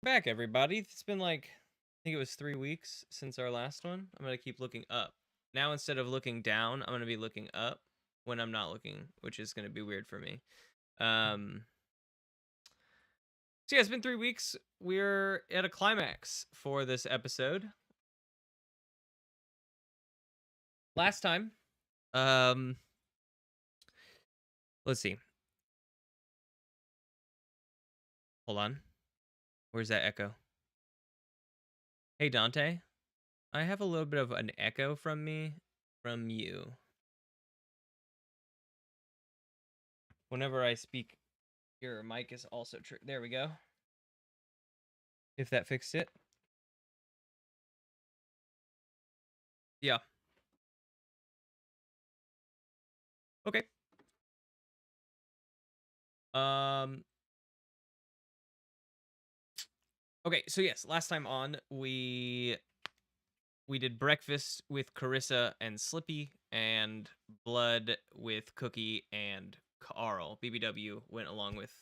back, everybody. It's been like, I think it was 3 weeks since our last one. I'm going to keep looking up. Now, instead of looking down, I'm going to be looking up when I'm not looking, which is going to be weird for me. So yeah, it's been 3 weeks. We're at a climax for this episode. Last time, let's see. Hold on. Where's that echo? Hey, Dante. I have a little bit of an echo from you. Whenever I speak, your mic is also true. There we go. If that fixed it. Yeah. Okay. Okay, so yes, last time on we did breakfast with Carissa and Slippy, and blood with Cookie and Carl. BBW went along with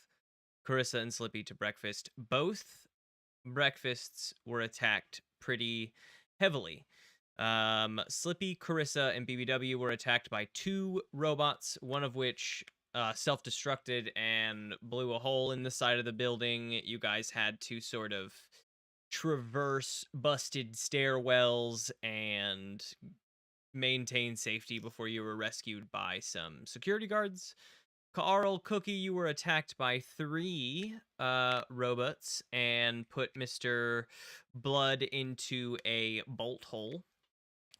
Carissa and Slippy to breakfast. Both breakfasts were attacked pretty heavily. Slippy, Carissa, and BBW were attacked by 2 robots, one of which self-destructed and blew a hole in the side of the building. You guys had to sort of traverse busted stairwells and maintain safety before you were rescued by some security guards. Carl, Cookie, you were attacked by 3 robots and put Mr. Blood into a bolt hole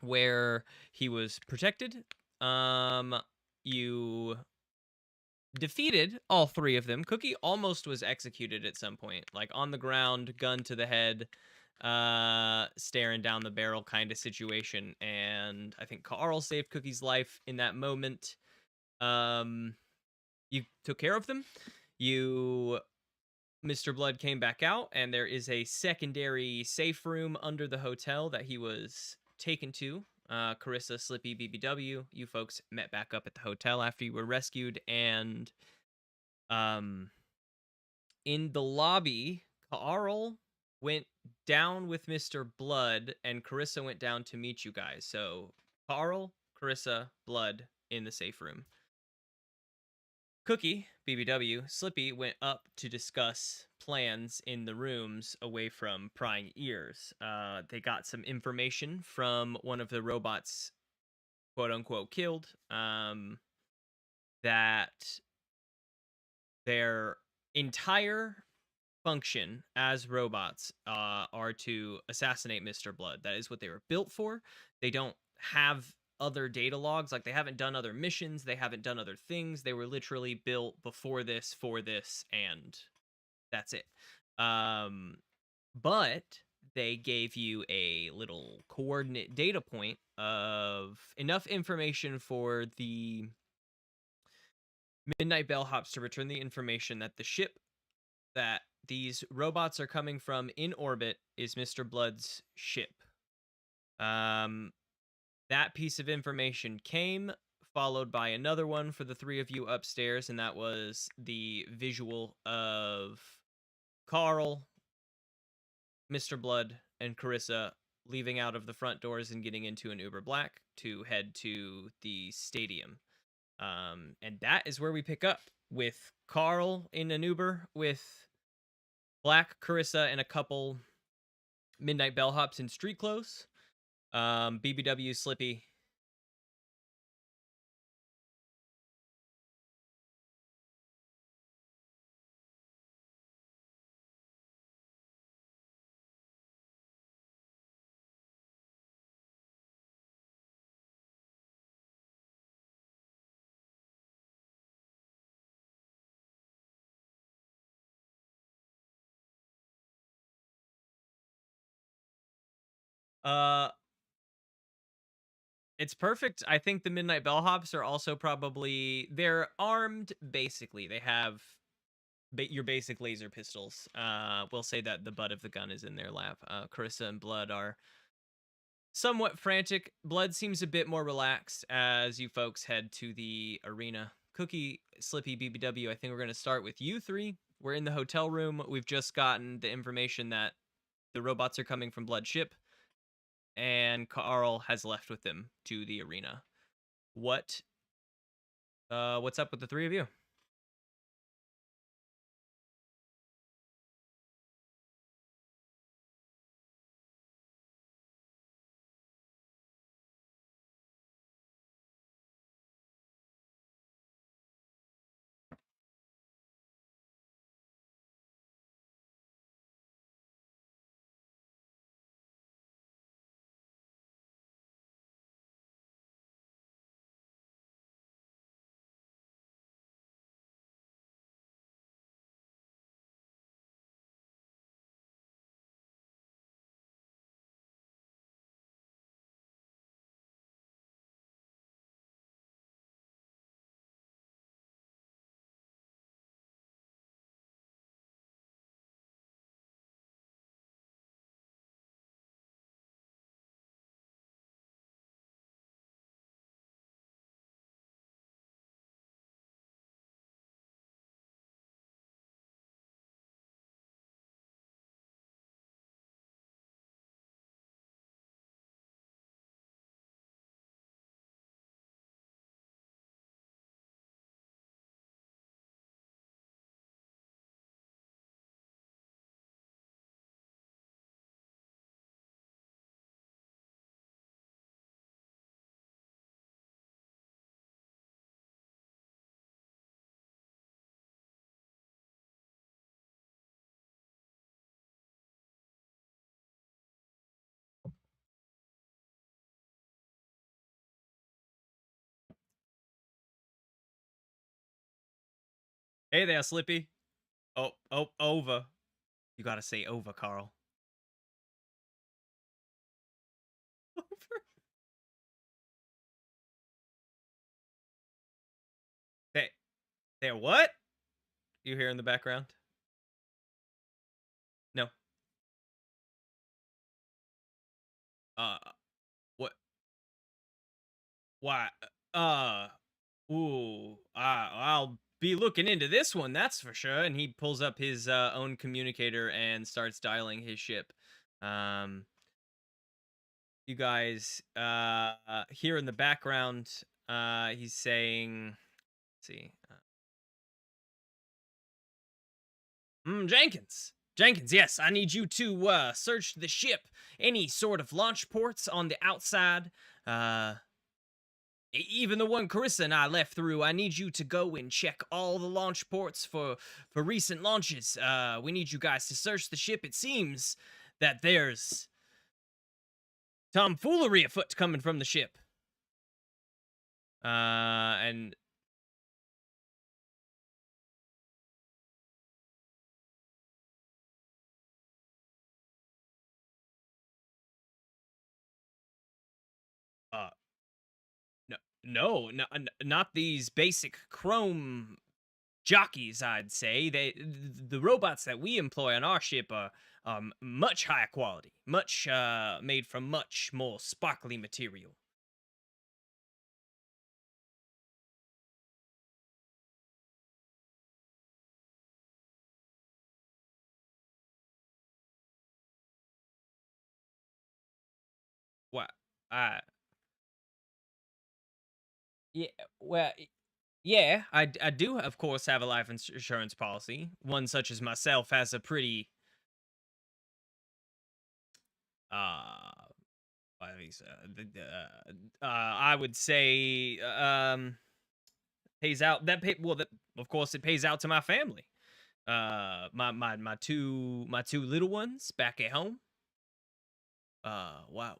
where he was protected. You defeated all 3 of them. Cookie almost was executed at some point, like on the ground, gun to the head, staring down the barrel kind of situation. And I think Carl saved Cookie's life in that moment. You took care of them. Mr. Blood came back out, and there is a secondary safe room under the hotel that he was taken to. Carissa, Slippy, BBW, you folks met back up at the hotel after you were rescued, and in the lobby, Carl went down with Mr. Blood, and Carissa went down to meet you guys. So Carl, Carissa, Blood in the safe room. Cookie, BBW, Slippy went up to discuss plans in the rooms away from prying ears. They got some information from one of the robots, quote unquote, killed, that their entire function as robots are to assassinate Mr. Blood. That is what they were built for. They don't have other data logs. Like, they haven't done other missions. They haven't done other things. They were literally built before this, for this, and that's it. But they gave you a little coordinate data point of enough information for the Midnight Bellhops to return the information that the ship that these robots are coming from in orbit is Mr. Blood's ship. That piece of information came, followed by another one for the 3 of you upstairs, and that was the visual of Carl, Mr. Blood, and Carissa leaving out of the front doors and getting into an Uber Black to head to the stadium. And that is where we pick up, with Carl in an Uber with Black, Carissa, and a couple Midnight Bellhops in street clothes. BBW, Slippy. It's perfect. I think the Midnight Bellhops are also probably, they're armed, basically. They have your basic laser pistols. We'll say that the butt of the gun is in their lap. Carissa and Blood are somewhat frantic. Blood seems a bit more relaxed as you folks head to the arena. Cookie, Slippy, BBW, I think we're going to start with you 3. We're in the hotel room. We've just gotten the information that the robots are coming from Blood Ship, and Carl has left with them to the arena. What's up with the three of you? Hey there, Slippy. Oh, over. You gotta say over, Carl. Over. There, what? You hear in the background? No. Uh, what? Why? Uh, I'll be looking into this one, that's for sure. And he pulls up his own communicator and starts dialing his ship. Um, you guys hear in the background, he's saying, let's see, Jenkins, yes, I need you to search the ship. Any sort of launch ports on the outside. Even the one Carissa and I left through, I need you to go and check all the launch ports for recent launches. We need you guys to search the ship. It seems that there's tomfoolery afoot coming from the ship. And no, not these basic chrome jockeys, I'd say. The robots that we employ on our ship are much higher quality, much made from much more sparkly material. What? Uh, yeah, well, yeah, I do, of course, have a life insurance policy. One such as myself has a pretty, uh, at least, I would say, pays out. Well, that, of course, it pays out to my family. My two little ones back at home. Wow,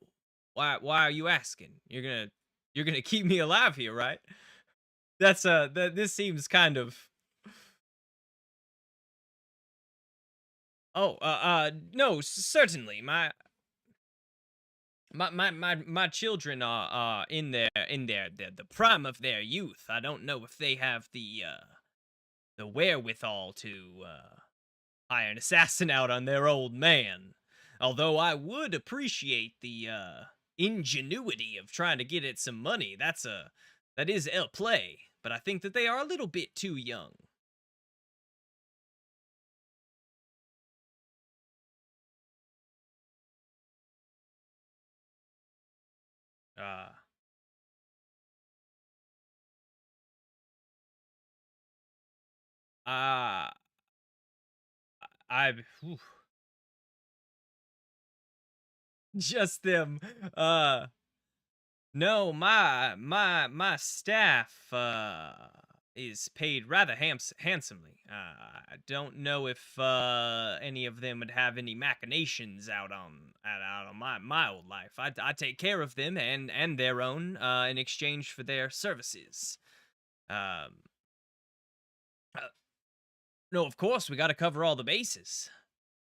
why are you asking? You're gonna keep me alive here, right? This seems kind of. Oh, no, certainly. My children are in the prime of their youth. I don't know if they have the wherewithal to hire an assassin out on their old man. Although I would appreciate the ingenuity of trying to get at some money. That is el play, but I think that they are a little bit too young. Uh, uh, I whew, just them. Uh, no, my staff is paid rather handsomely. I don't know if any of them would have any machinations out on my old life. I take care of them and their own in exchange for their services. Um, uh, no, of course we got to cover all the bases.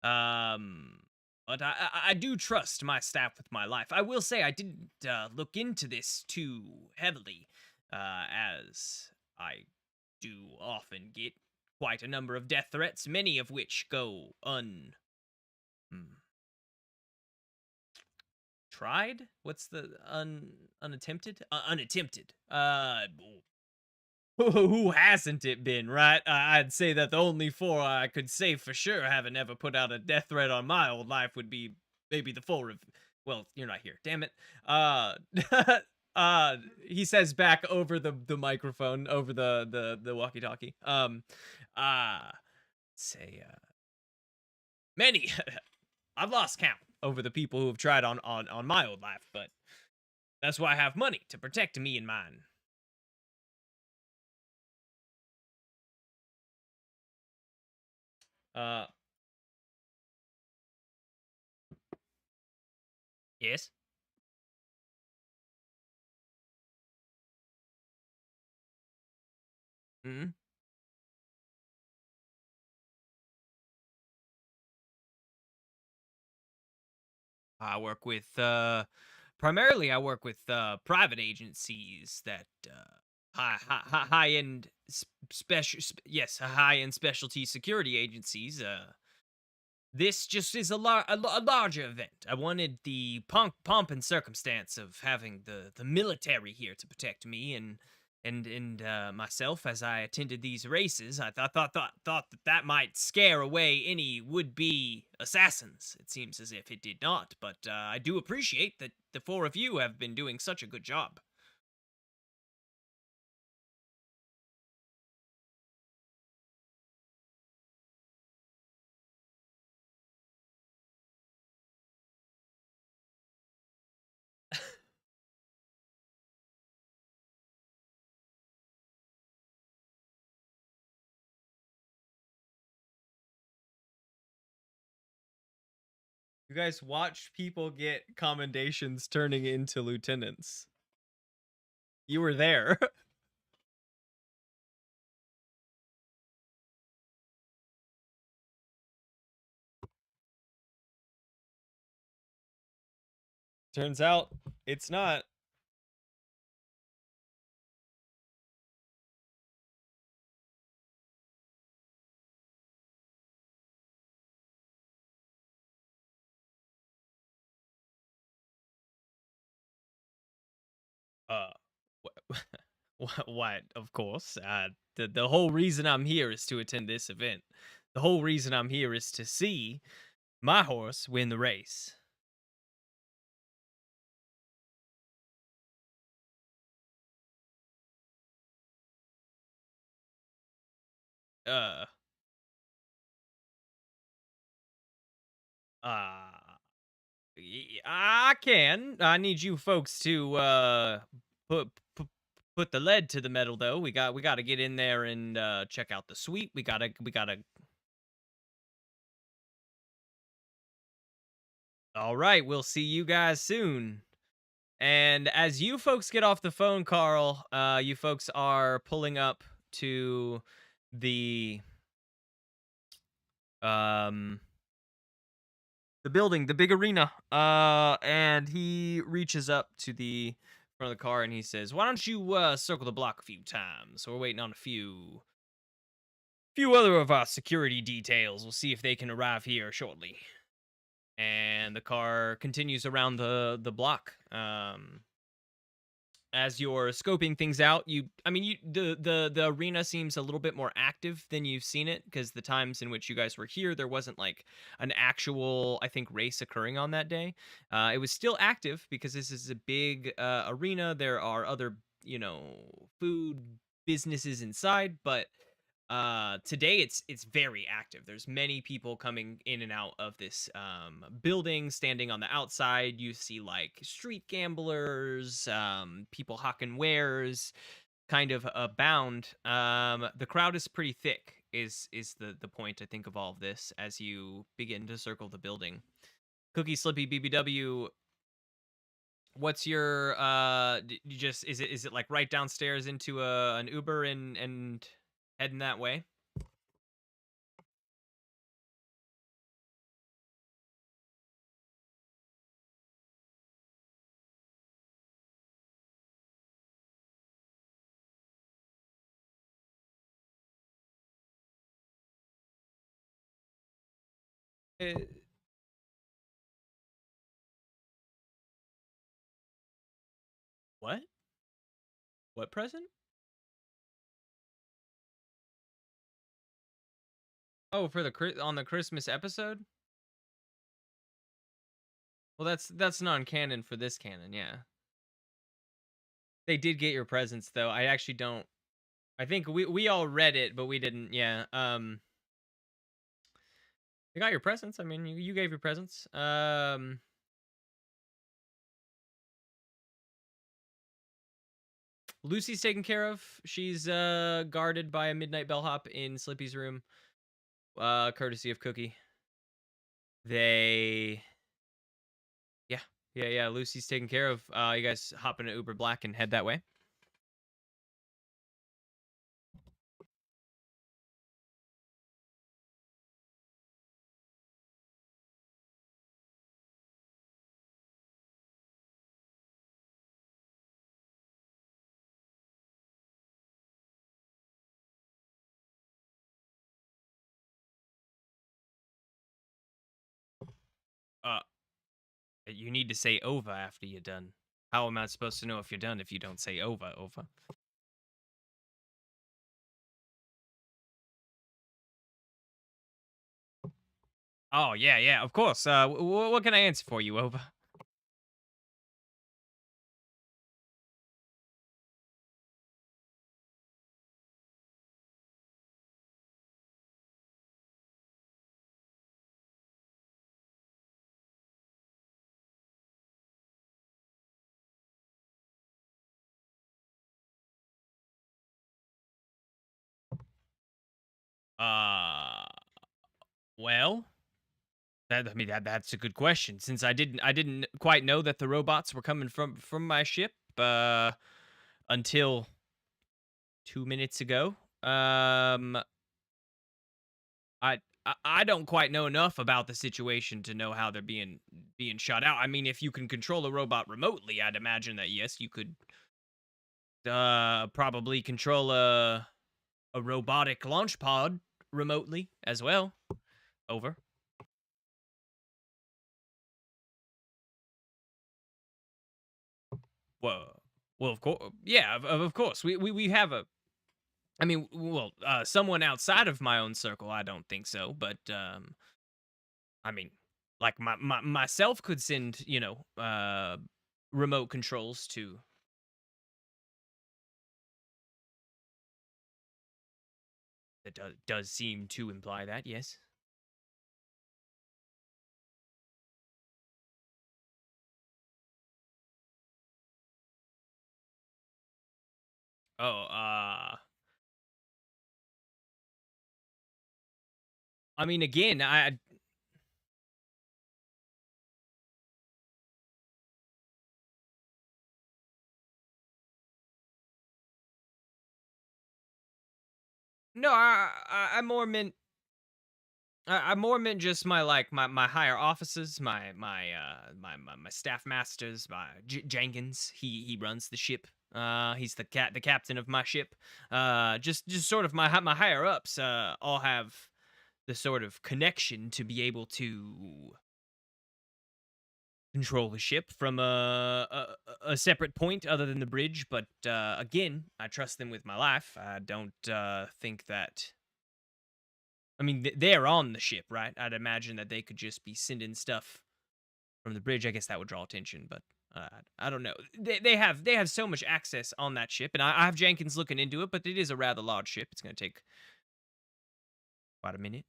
Um, but I do trust my staff with my life. I will say I didn't look into this too heavily, as I do often get quite a number of death threats, many of which go hmm, tried. What's the unattempted? Unattempted. Who hasn't it been, right? I'd say that the only four I could say for sure haven't ever put out a death threat on my old life would be maybe the four of. Well, you're not here. Damn it. He says back over the microphone, over the walkie-talkie. Uh, say many. I've lost count over the people who have tried on my old life, but that's why I have money to protect me and mine. Uh, yes. Hmm. I work with primarily I work with private agencies that high end special yes, high end specialty security agencies. This just is a larger event. I wanted the pomp and circumstance of having the military here to protect me and myself as I attended these races. I thought that might scare away any would-be assassins. It seems as if it did not, but I do appreciate that the four of you have been doing such a good job. You guys watch people get commendations turning into lieutenants. You were there. Turns out it's not. Uh, what? Of course. The whole reason I'm here is to attend this event. The whole reason I'm here is to see my horse win the race. Uh, uh, I can. I need you folks to put put put the lead to the metal though. We got to get in there and check out the suite. We got to. All right, we'll see you guys soon. And as you folks get off the phone, Carl, you folks are pulling up to the um the building, the big arena. And he reaches up to the front of the car and he says, "Why don't you circle the block a few times? We're waiting on a few other of our security details. We'll see if they can arrive here shortly." And the car continues around the block. as you're scoping things out, I mean, the arena seems a little bit more active than you've seen it, because the times in which you guys were here, there wasn't like an actual, I think, race occurring on that day. It was still active because this is a big arena. There are other, food businesses inside, but today it's very active. There's many people coming in and out of this building, standing on the outside. You see like street gamblers, people hawking wares, kind of abound. The crowd is pretty thick, is the point, I think, of all of this as you begin to circle the building. Cookie, Slippy, BBW, what's your you just, is it like right downstairs into an Uber and heading that way? Uh, what? What present? Oh, for the on the Christmas episode? Well, that's non-canon for this canon, yeah. They did get your presents though. I actually don't. I think we all read it, but we didn't. Yeah. They got your presents. I mean, you gave your presents. Lucy's taken care of. She's guarded by a midnight bellhop in Slippy's room, courtesy of Cookie. They, yeah, yeah. Lucy's taken care of. You guys hop in an Uber Black and head that way. Uh, you need to say over after you're done. How am I supposed to know if you're done if you don't say over? Oh, yeah, of course. What can I answer for you, over? Uh, well, I mean that's a good question. Since I didn't quite know that the robots were coming from my ship until 2 minutes ago. I don't quite know enough about the situation to know how they're being shot out. I mean, if you can control a robot remotely, I'd imagine that yes, you could probably control a robotic launch pod remotely as well. Over. Well, well, of course, yeah, of course. We have a. I mean, well, someone outside of my own circle, I don't think so, but I mean, like myself could send, remote controls to. That does seem to imply that, yes. Oh, I mean, again, I no, I more meant I more meant just my like my higher officers, my staff masters, my Jenkins. He runs the ship. He's the captain of my ship. Just sort of my higher ups. All have the sort of connection to be able to control the ship from a separate point other than the bridge. But again, I trust them with my life. I don't think that. I mean, they're on the ship, right? I'd imagine that they could just be sending stuff from the bridge. I guess that would draw attention, but I don't know. They have so much access on that ship, and I have Jenkins looking into it. But it is a rather large ship. It's going to take quite a minute.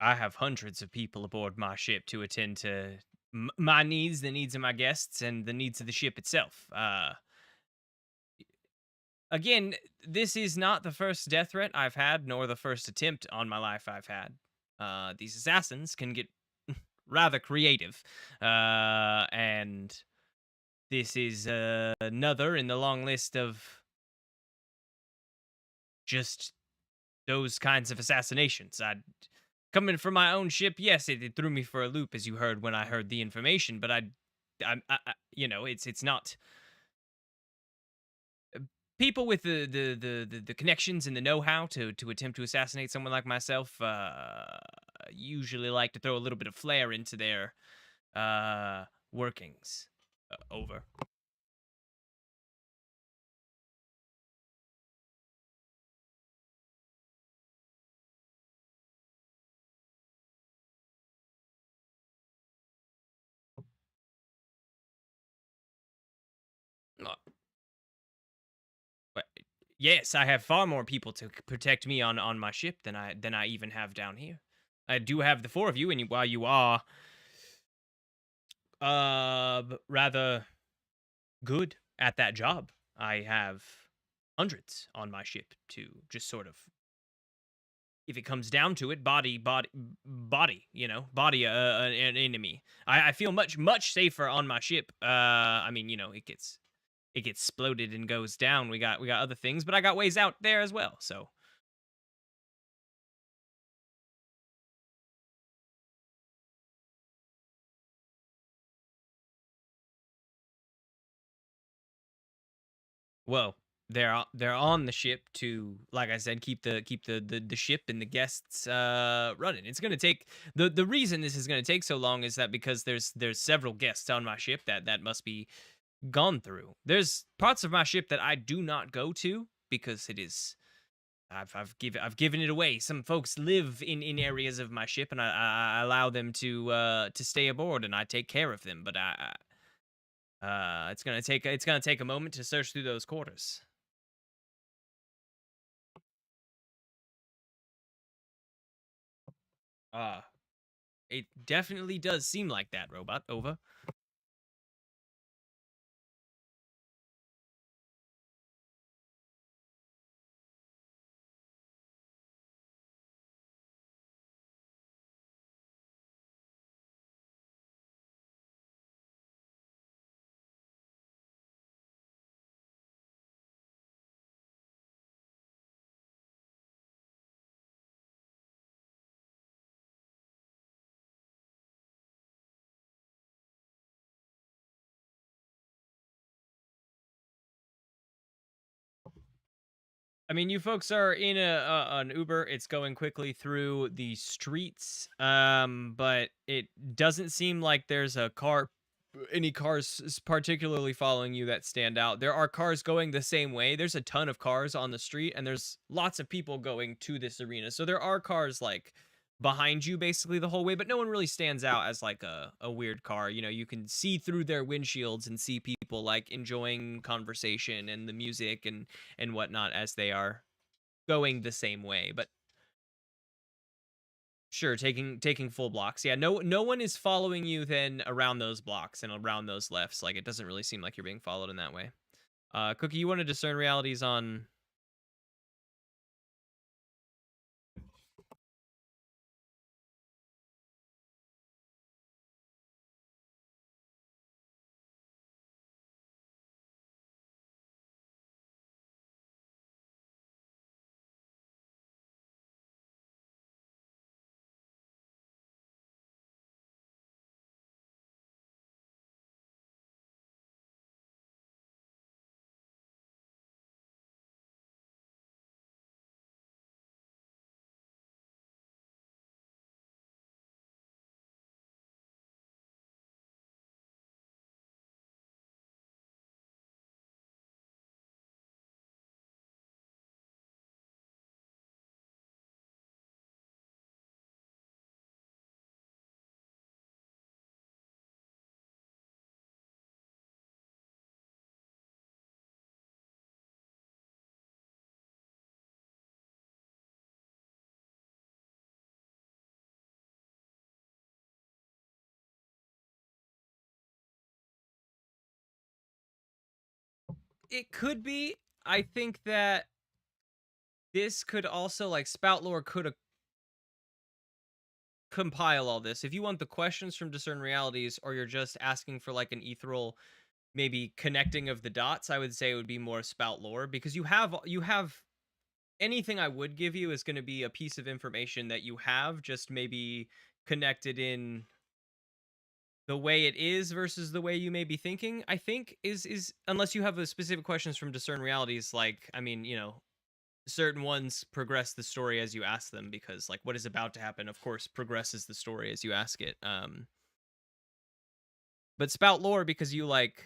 I have hundreds of people aboard my ship to attend to my needs, the needs of my guests, and the needs of the ship itself. Again, this is not the first death threat I've had, nor the first attempt on my life I've had. These assassins can get rather creative, and this is another in the long list of just those kinds of assassinations. Coming from my own ship, yes, it threw me for a loop, as you heard when I heard the information. But it's not people with the connections and the know-how to attempt to assassinate someone like myself. Usually like to throw a little bit of flair into their workings. Over. But yes, I have far more people to protect me on my ship than I even have down here. I do have the four of you, and while you are rather good at that job, I have hundreds on my ship to just sort of, if it comes down to it, body an enemy. I feel much safer on my ship. I mean, it gets exploded and goes down. We got other things, but I got ways out there as well. So, well, they're on the ship to, like I said, keep the ship and the guests running. It's gonna take the reason this is gonna take so long is that because there's several guests on my ship that must be gone through. There's parts of my ship that I do not go to because it is I've given it away. Some folks live in areas of my ship, and I allow them to stay aboard, and I take care of them. But it's gonna take a moment to search through those quarters. Uh it definitely does seem like that, robot. Over. I mean, you folks are in an Uber. It's going quickly through the streets, but it doesn't seem like there's any cars particularly following you that stand out. There are cars going the same way. There's a ton of cars on the street, and there's lots of people going to this arena. So there are cars like behind you basically the whole way, but no one really stands out as like a weird car. You can see through their windshields and see people like enjoying conversation and the music and whatnot as they are going the same way. But sure, taking full blocks. Yeah, no one is following you then around those blocks and around those lefts. Like it doesn't really seem like you're being followed in that way. Cookie, you want to discern realities on It could be. I think that this could also, like, Spout Lore could compile all this. If you want the questions from Discern Realities, or you're just asking for like an ethereal maybe connecting of the dots, I would say it would be more Spout Lore, because you have anything I would give you is going to be a piece of information that you have, just maybe connected in the way it is versus the way you may be thinking. I think is unless you have a specific questions from Discern Realities, like, I mean, certain ones progress the story as you ask them, because like what is about to happen of course progresses the story as you ask it. But Spout Lore, because you like,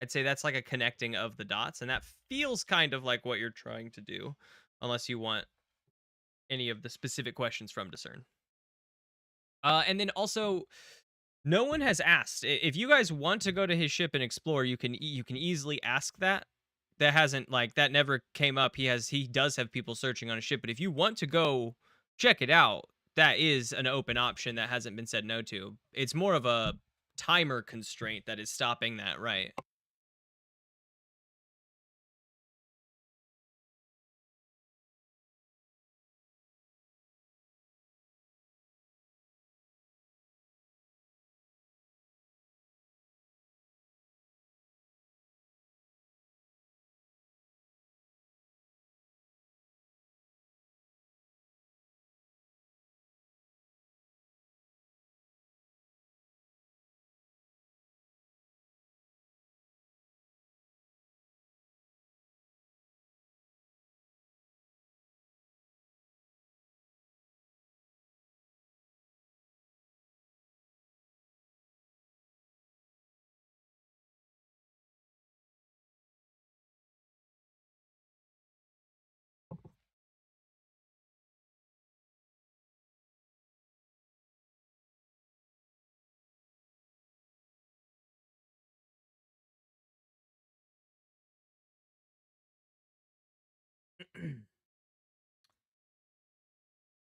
I'd say that's like a connecting of the dots, and that feels kind of like what you're trying to do, unless you want any of the specific questions from Discern. And then also, no one has asked if you guys want to go to his ship and explore. You can easily ask that. That hasn't, like, that never came up. He does have people searching on a ship, but if you want to go check it out, that is an open option that hasn't been said no to. It's more of a timer constraint that is stopping that, right?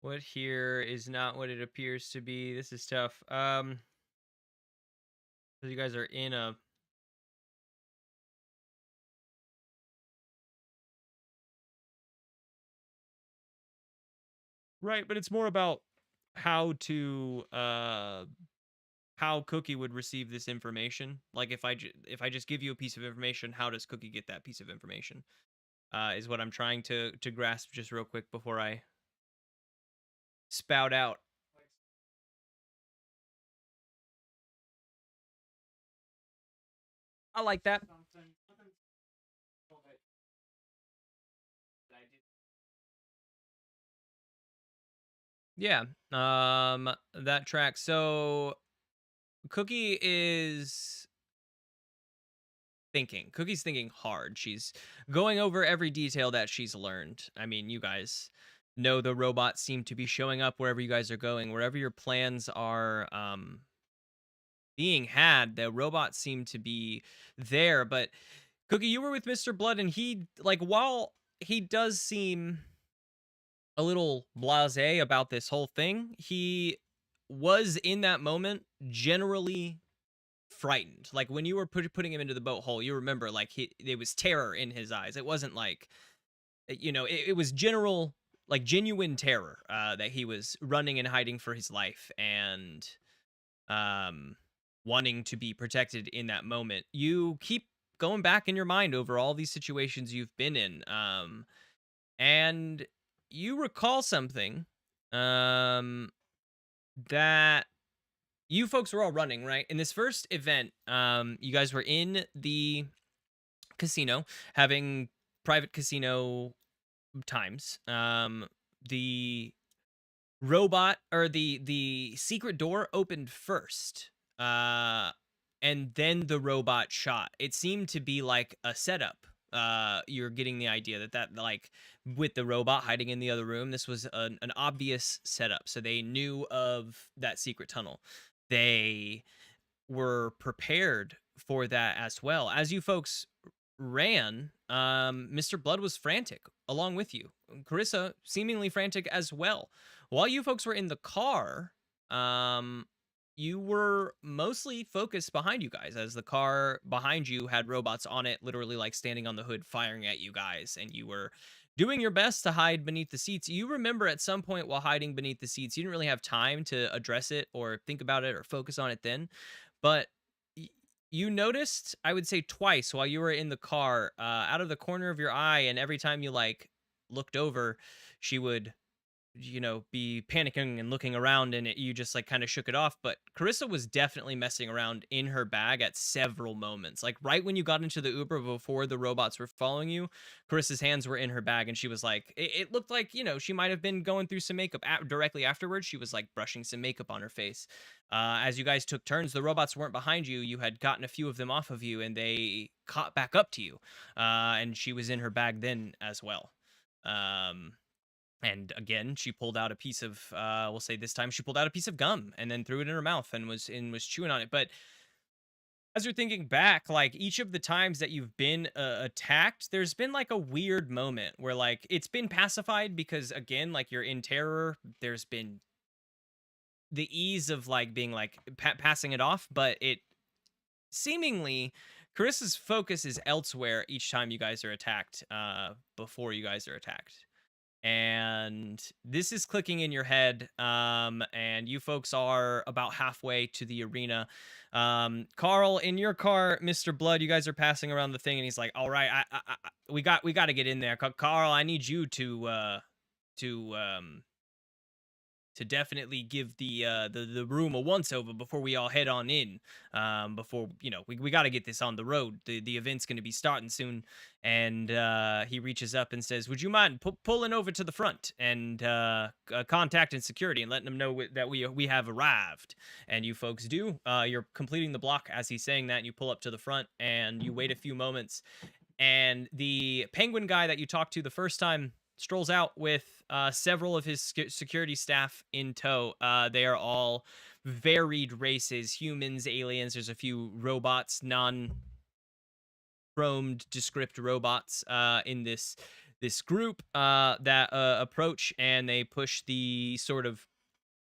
What here is not what it appears to be. This is tough. So you guys are in a, right, but it's more about how to how Cookie would receive this information. Like, if I just give you a piece of information, how does Cookie get that piece of information? Is what I'm trying to grasp just real quick before I spout out. I like that. Yeah. That track. So Cookie is thinking. Cookie's thinking hard. She's going over every detail that she's learned. I mean, you guys know the robots seem to be showing up wherever you guys are going, wherever your plans are being had. The robots seem to be there. But Cookie, you were with Mr. Blood, and he, like, while he does seem a little blasé about this whole thing, he was in that moment generally frightened. Like, when you were putting him into the boat hole, you remember, like, there was terror in his eyes. It wasn't like, it was general, like, genuine terror, that he was running and hiding for his life, and um wanting to be protected in that moment. You keep going back in your mind over all these situations you've been in, and you recall something, um that you folks were all running, right? In this first event, you guys were in the casino having private casino times. The robot, or the secret door opened first. And then the robot shot. It seemed to be like a setup. You're getting the idea that like, with the robot hiding in the other room, this was an obvious setup. So they knew of that secret tunnel. They were prepared for that as well. As you folks ran, Mr. Blood was frantic along with you. Carissa seemingly frantic as well. While you folks were in the car, um, you were mostly focused behind you guys, as the car behind you had robots on it, literally like standing on the hood firing at you guys, and you were doing your best to hide beneath the seats. You remember at some point while hiding beneath the seats, you didn't really have time to address it or think about it or focus on it then, but y- you noticed, I would say twice while you were in the car, out of the corner of your eye, and every time you like looked over, she would, be panicking and looking around, and you just like kind of shook it off. But Carissa was definitely messing around in her bag at several moments. Like right when you got into the Uber before the robots were following you, Carissa's hands were in her bag, and she was like, it looked like, she might have been going through some makeup directly afterwards. She was like brushing some makeup on her face. As you guys took turns, the robots weren't behind you. You had gotten a few of them off of you, and they caught back up to you. And she was in her bag then as well. Um, and again, she pulled out a piece of, we'll say this time she pulled out a piece of gum and then threw it in her mouth and was chewing on it. But as you're thinking back, like each of the times that you've been attacked, there's been like a weird moment where like it's been pacified because again, like you're in terror. There's been the ease of like being like passing it off, but it seemingly Carissa's focus is elsewhere each time you guys are attacked. Before you guys are attacked, and this is clicking in your head, and you folks are about halfway to the arena. Carl, in your car, Mr. Blood, you guys are passing around the thing, and he's like, all right, we got to get in there. Carl, I need you to to definitely give the room a once over before we all head on in. Before, we got to get this on the road. The event's going to be starting soon. And he reaches up and says, would you mind pulling over to the front and contacting security and letting them know that we have arrived? And you folks do. You're completing the block as he's saying that, and you pull up to the front and you wait a few moments, and the penguin guy that you talked to the first time strolls out with several of his security staff in tow. They are all varied races: humans, aliens. There's a few robots, non-chromed, descript robots in this group that approach, and they push the sort of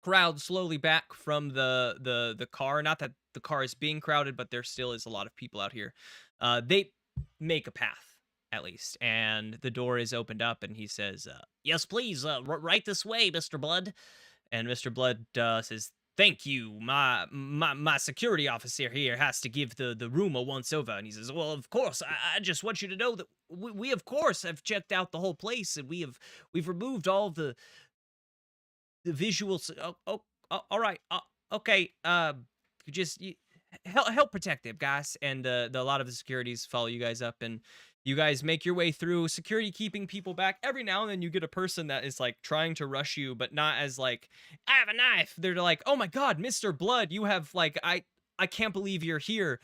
crowd slowly back from the car. Not that the car is being crowded, but there still is a lot of people out here. They make a path at least, and the door is opened up, and he says, yes, please, right this way, Mr. Blood. And Mr. Blood says, thank you. My security officer here has to give the room a once over. And he says, well, of course, I just want you to know that we of course have checked out the whole place, and we've removed all the visuals. Oh, all right. Okay. Help protect them, guys. And a lot of the securities follow you guys up, and you guys make your way through security, keeping people back. Every now and then you get a person that is like trying to rush you, but not as like, I have a knife. They're like, oh my God, Mr. Blood, you have like, I can't believe you're here.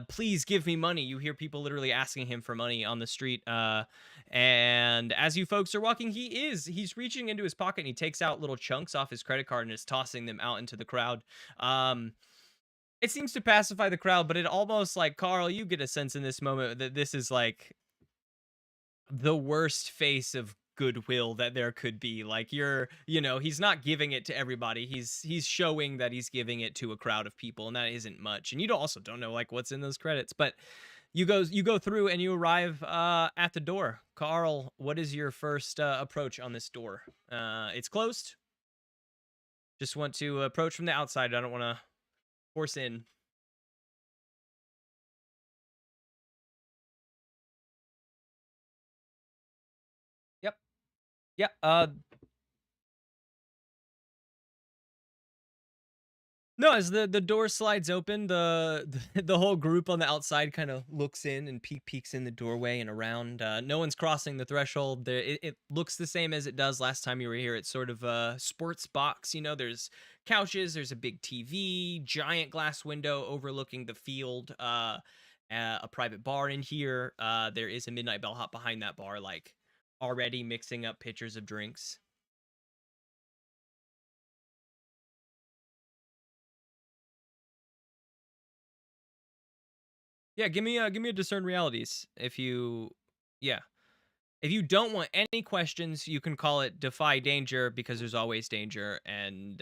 Please give me money. You hear people literally asking him for money on the street. And as you folks are walking, he's reaching into his pocket, and he takes out little chunks off his credit card and is tossing them out into the crowd. It seems to pacify the crowd, but it almost like, Carl, you get a sense in this moment that this is like the worst face of goodwill that there could be. Like he's not giving it to everybody. He's showing that he's giving it to a crowd of people, and that isn't much. And you also don't know like what's in those credits, but you go through and you arrive at the door. Carl, what is your first approach on this door? It's closed. Just want to approach from the outside. I don't want to force in. Yep. Yep. No, as the door slides open, the whole group on the outside kind of looks in and peeks in the doorway and around. No one's crossing the threshold. There, it looks the same as it does last time you were here. It's sort of a sports box. There's couches, there's a big TV, giant glass window overlooking the field. A private bar in here. There is a Midnight Bellhop behind that bar, like already mixing up pitchers of drinks. Yeah, give me a discern realities. Yeah. If you don't want any questions, you can call it defy danger, because there's always danger, and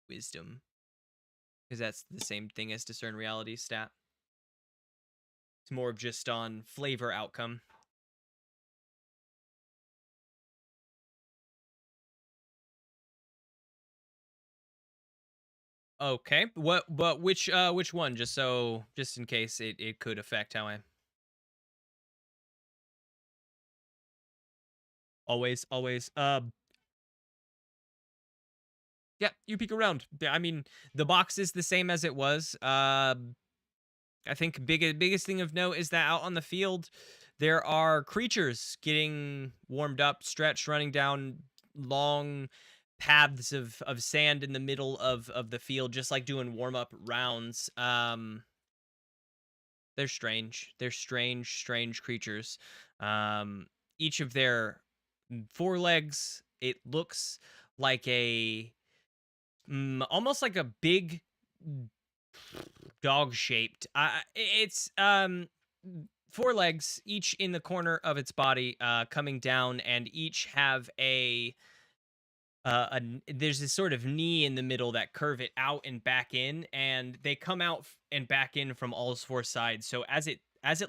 wisdom, because that's the same thing as discern reality stat. It's more of just on flavor outcome. Okay. What? But which one? Just in case it could affect how I. Always. Yeah, you peek around. I mean, the box is the same as it was. I think biggest thing of note is that out on the field, there are creatures getting warmed up, stretched, running down long paths of sand in the middle of the field, just like doing warm up rounds. They're strange. They're strange creatures. Um, each of their forelegs, it looks like almost like a big dog shaped. It's four legs, each in the corner of its body, coming down, and each have there's this sort of knee in the middle that curve it out and back in, and they come out and back in from all four sides. So as it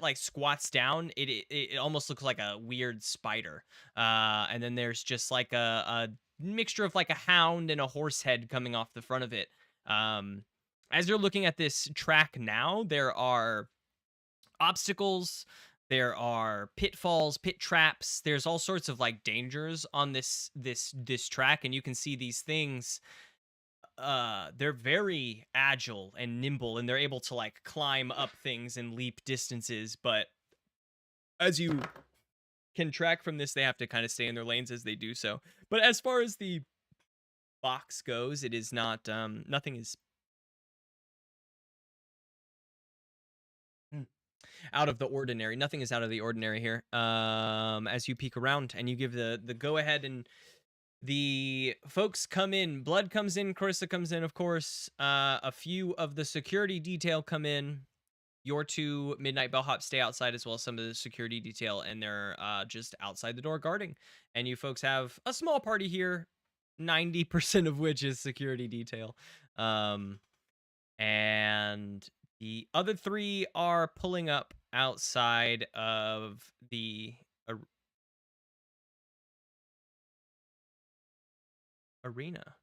like squats down, it almost looks like a weird spider. And then there's just like a mixture of like a hound and a horse head coming off the front of it. Um, as you're looking at this track now, there are obstacles, there are pitfalls, pit traps, there's all sorts of like dangers on this track, and you can see these things. They're very agile and nimble, and they're able to like climb up things and leap distances, but as you can track from this, they have to kind of stay in their lanes as they do so. But as far as the box goes, it is not nothing is out of the ordinary. Nothing is out of the ordinary here. As you peek around and you give the go ahead, and the folks come in. Blood comes in. Carissa comes in, of course. A few of the security detail come in. Your two Midnight Bellhops stay outside, as well as some of the security detail, and they're just outside the door guarding. And you folks have a small party here, 90% of which is security detail. And the other three are pulling up outside of the arena.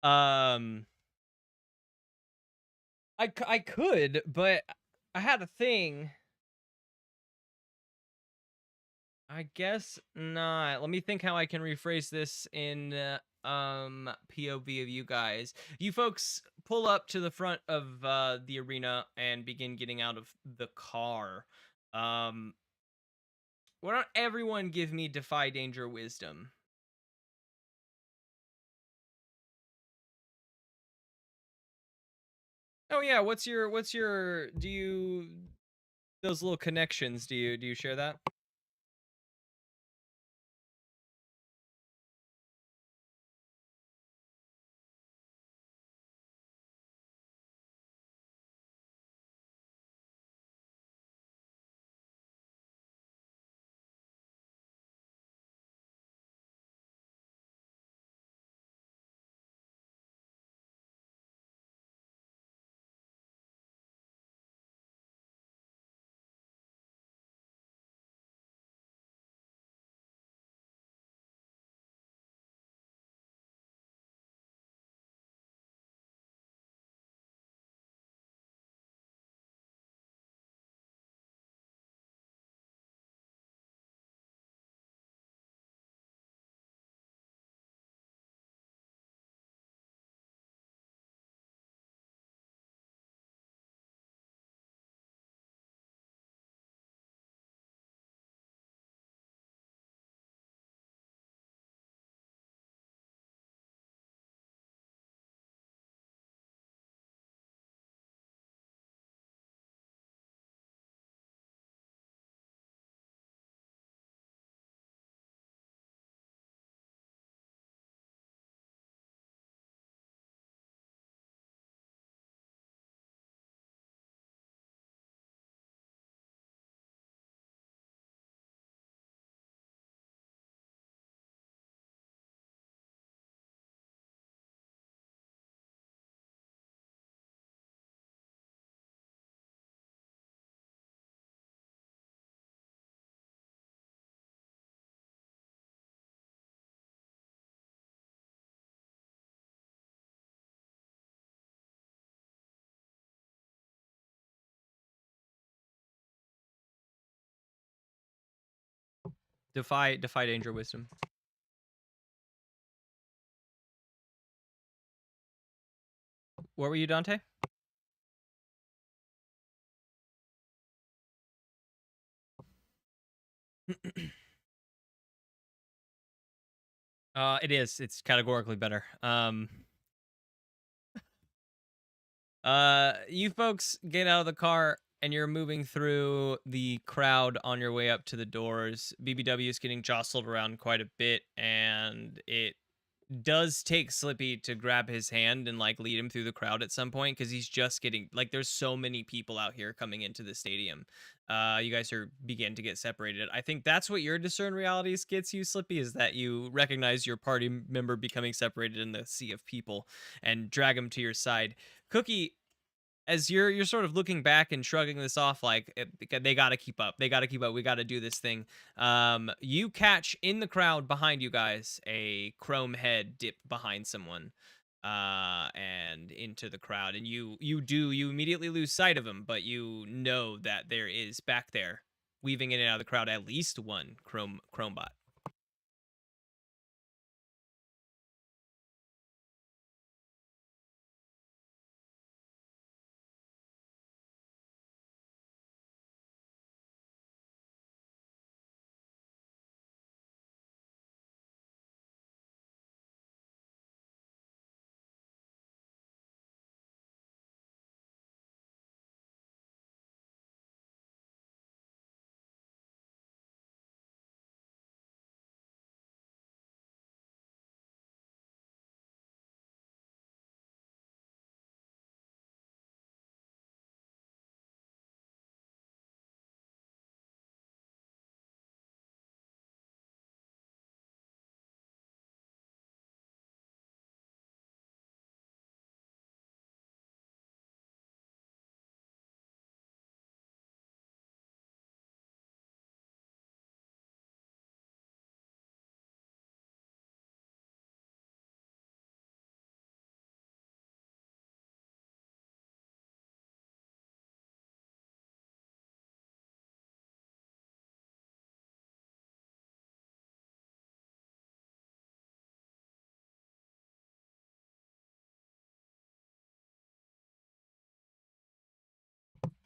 Um, I could, but I had a thing. I guess not. Let me think how I can rephrase this in POV of you guys. You folks pull up to the front of the arena and begin getting out of the car. Um, why don't everyone give me Defy Danger Wisdom? Oh yeah, what's your do you those little connections, do you share that? Defy danger, wisdom. What were you, Dante? It is. It's categorically better. You folks get out of the car and you're moving through the crowd on your way up to the doors. BBW is getting jostled around quite a bit, and it does take Slippy to grab his hand and like lead him through the crowd at some point because he's just getting like there's so many people out here coming into the stadium. You guys are begin to get separated. I think that's what your discern realities gets you, Slippy, is that you recognize your party member becoming separated in the sea of people and drag him to your side. Cookie, as you're sort of looking back and shrugging this off like they got to keep up, they got to keep up, we got to do this thing. You catch in the crowd behind you guys a chrome head dip behind someone and into the crowd, and you immediately lose sight of him, but you know that there is back there weaving in and out of the crowd at least one chrome bot.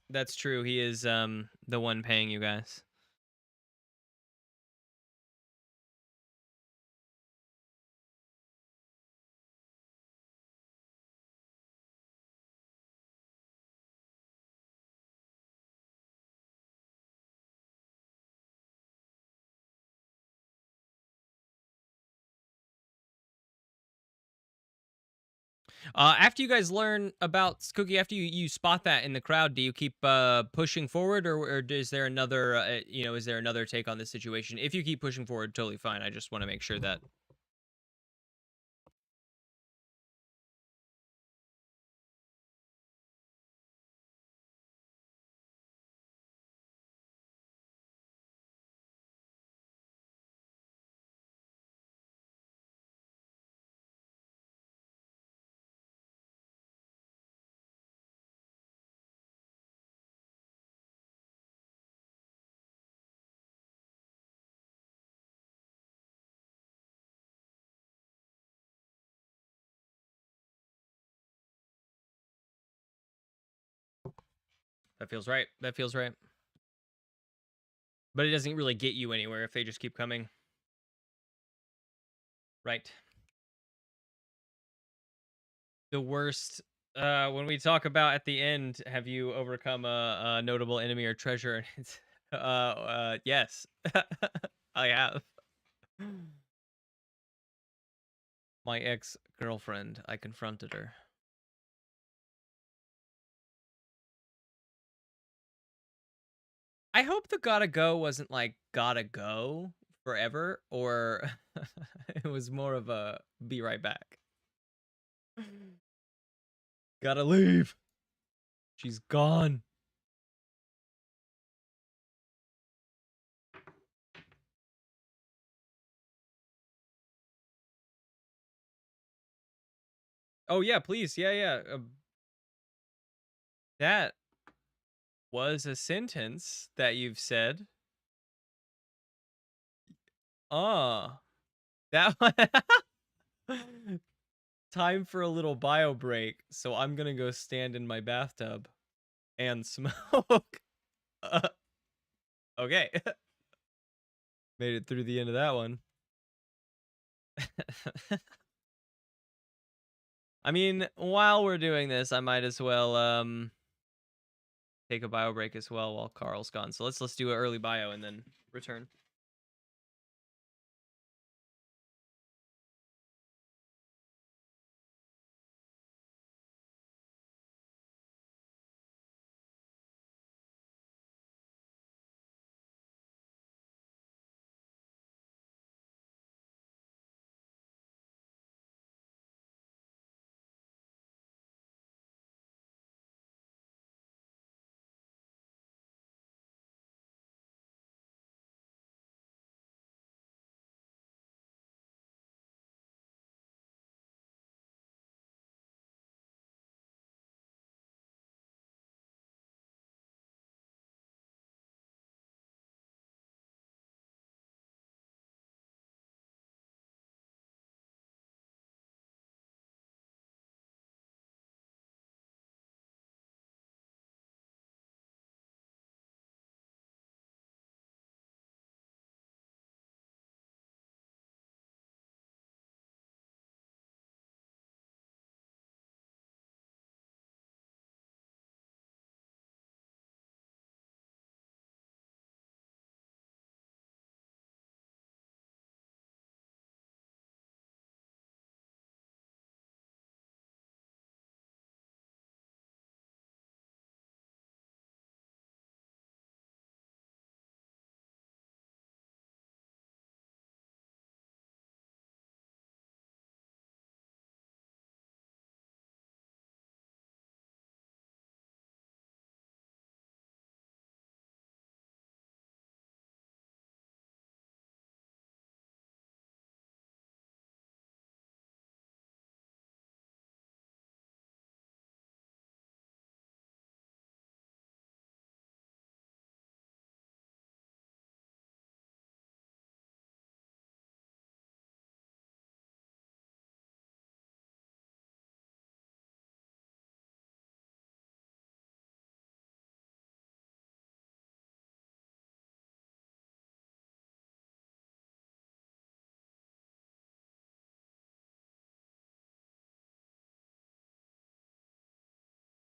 That's true. He is the one paying you guys. After you guys learn about Cookie, after you spot that in the crowd, do you keep pushing forward, or is there another is there another take on this situation? If you keep pushing forward, totally fine. I just want to make sure that. That feels right. That feels right. But it doesn't really get you anywhere if they just keep coming. Right. The worst. When we talk about at the end, have you overcome a notable enemy or treasure? It's, yes, I have. My ex-girlfriend. I confronted her. I hope the gotta go wasn't like gotta go forever, or it was more of a be right back. Gotta leave. She's gone. Oh yeah, please. Yeah, yeah. That was a sentence that you've said. That one. Time for a little bio break, so I'm gonna go stand in my bathtub and smoke. Uh, okay. Made it through the end of that one. I mean, while we're doing this, I might as well take a bio break as well while Carl's gone. So let's do an early bio and then return.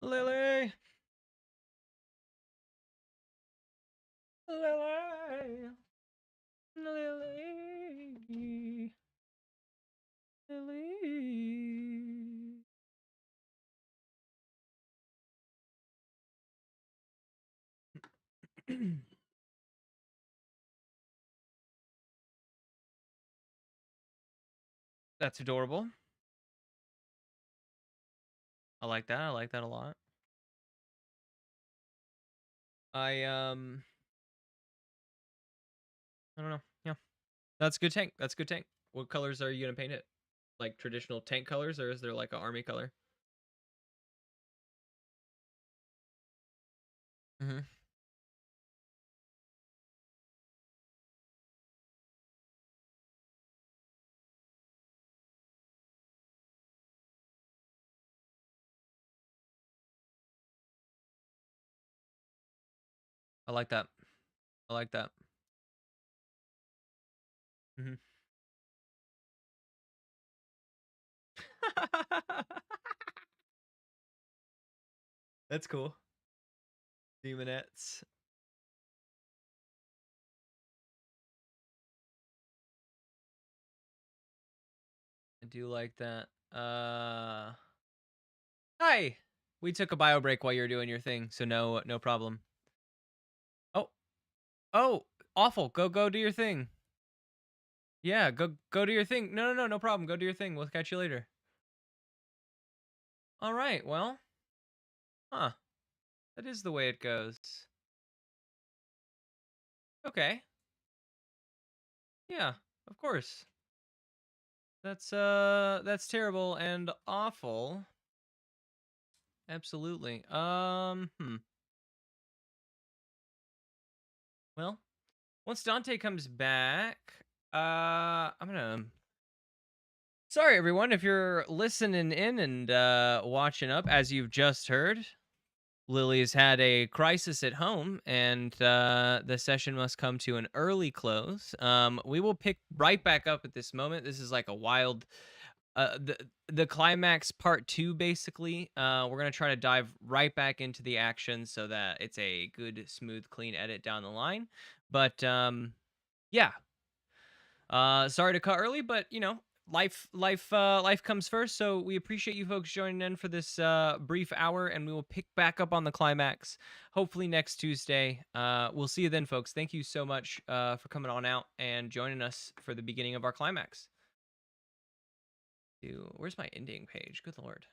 Lily. Lily. Lily. Lily. That's adorable. I like that. I like that a lot. I don't know. Yeah. That's good tank. That's good tank. What colors are you gonna paint it? Like traditional tank colors, or is there like an army color? Mm-hmm. I like that. I like that. Mm-hmm. That's cool. Demonettes. I do like that. Hi. We took a bio break while you were doing your thing, so no problem. Oh. Oh, awful. Go do your thing. Yeah, go do your thing. No problem. Go do your thing. We'll catch you later. All right. Well, huh. That is the way it goes. Okay. Yeah, of course. That's terrible and awful. Absolutely. Well, once Dante comes back, I'm gonna. Sorry, everyone, if you're listening in and watching up, as you've just heard. Lily's had a crisis at home, and the session must come to an early close. We will pick right back up at this moment. This is like a wild, the climax part two, basically. We're gonna try to dive right back into the action so that it's a good, smooth, clean edit down the line. But yeah, sorry to cut early, but life comes first. So we appreciate you folks joining in for this brief hour, and we will pick back up on the climax hopefully next Tuesday. We'll see you then, folks. Thank you so much for coming on out and joining us for the beginning of our climax. Where's my ending page? Good lord.